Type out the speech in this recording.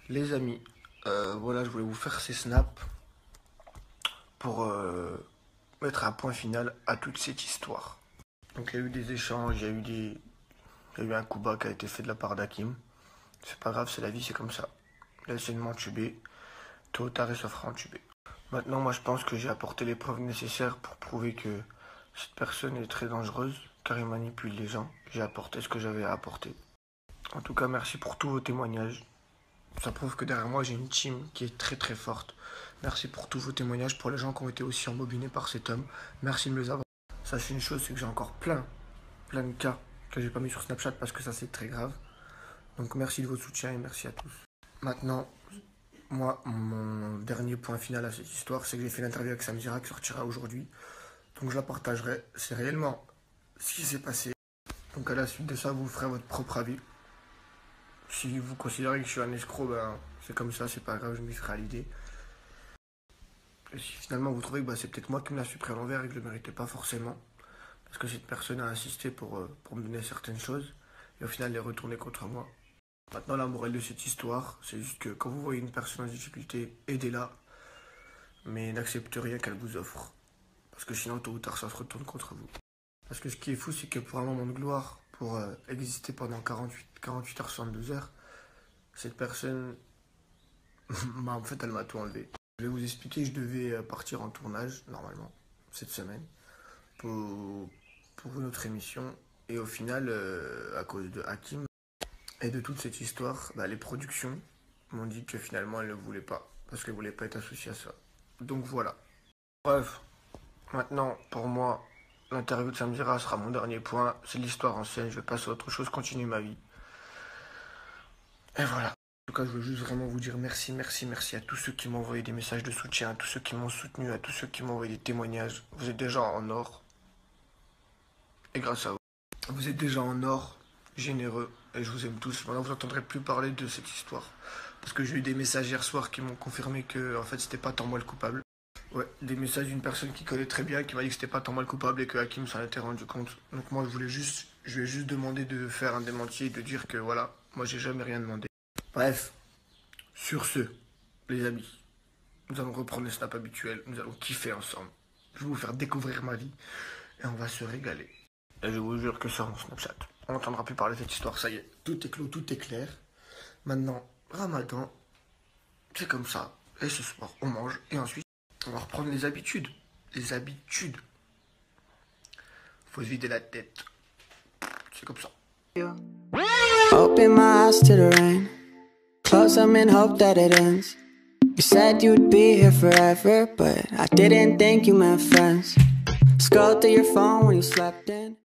Les amis, voilà, je voulais vous faire ces snaps pour mettre un point final à toute cette histoire. Donc il y a eu des échanges, il y a eu un coup bas qui a été fait de la part d'Hakim. C'est pas grave, c'est la vie, c'est comme ça. Laissez-le m'entuber, tôt ou tard il se fera entuber. Maintenant, moi je pense que j'ai apporté les preuves nécessaires pour prouver que cette personne est très dangereuse, car il manipule les gens. J'ai apporté ce que j'avais à apporter. En tout cas, merci pour tous vos témoignages. Ça prouve que derrière moi, j'ai une team qui est très très forte. Merci pour tous vos témoignages, pour les gens qui ont été aussi embobinés par cet homme. Merci de me les avoir. Sachez une chose, c'est que j'ai encore plein de cas que j'ai pas mis sur Snapchat parce que ça c'est très grave. Donc merci de votre soutien et merci à tous. Maintenant, moi, mon dernier point final à cette histoire, c'est que j'ai fait l'interview avec Sam Zira qui sortira aujourd'hui. Donc je la partagerai. C'est réellement ce qui s'est passé. Donc à la suite de ça, vous ferez votre propre avis. Si vous considérez que je suis un escroc, ben c'est comme ça, c'est pas grave, je m'y ferai à l'idée. Et si finalement vous trouvez que c'est peut-être moi qui me la suis pris à l'envers et que je le méritais pas forcément, parce que cette personne a insisté pour me donner certaines choses, et au final elle est retournée contre moi. Maintenant la morale de cette histoire, c'est juste que quand vous voyez une personne en difficulté, aidez-la, mais n'acceptez rien qu'elle vous offre. Parce que sinon tôt ou tard ça se retourne contre vous. Parce que ce qui est fou, c'est que pour un moment de gloire, pour exister pendant 48 heures, 72 heures, cette personne, en fait, elle m'a tout enlevé. Je vais vous expliquer, je devais partir en tournage, normalement, cette semaine, pour une autre émission. Et au final, à cause de Hakim et de toute cette histoire, les productions m'ont dit que finalement, elles ne voulaient pas, parce qu'elles ne voulaient pas être associées à ça. Donc voilà. Bref, maintenant, pour moi, l'interview de Sam Zira sera mon dernier point. C'est l'histoire ancienne, je vais passer à autre chose, continuer ma vie. Et voilà. En tout cas, je veux juste vraiment vous dire merci à tous ceux qui m'ont envoyé des messages de soutien, à tous ceux qui m'ont soutenu, à tous ceux qui m'ont envoyé des témoignages. Vous êtes déjà en or. Et grâce à vous. Vous êtes déjà en or, généreux, et je vous aime tous. Maintenant, vous n'entendrez plus parler de cette histoire. Parce que j'ai eu des messages hier soir qui m'ont confirmé que, en fait, c'était pas tant moi le coupable. Ouais, des messages d'une personne qui connaît très bien, qui m'a dit que c'était pas tant moi le coupable et que Hakim s'en était rendu compte. Donc moi, je lui ai juste demandé de faire un démenti et de dire que voilà, moi j'ai jamais rien demandé. Bref, sur ce, les amis, nous allons reprendre le snap habituel, nous allons kiffer ensemble. Je vais vous faire découvrir ma vie et on va se régaler. Et je vous jure que sur mon Snapchat, on n'entendra plus parler de cette histoire, ça y est, tout est clos, tout est clair. Maintenant, Ramadan, c'est comme ça. Et ce soir, on mange et ensuite, on va reprendre les habitudes. Les habitudes. Faut se vider la tête. C'est comme ça. Open my eyes to the rain. Close them and hope that it ends. You said you'd be here forever, but I didn't think you meant friends. Scroll through your phone when you slept in.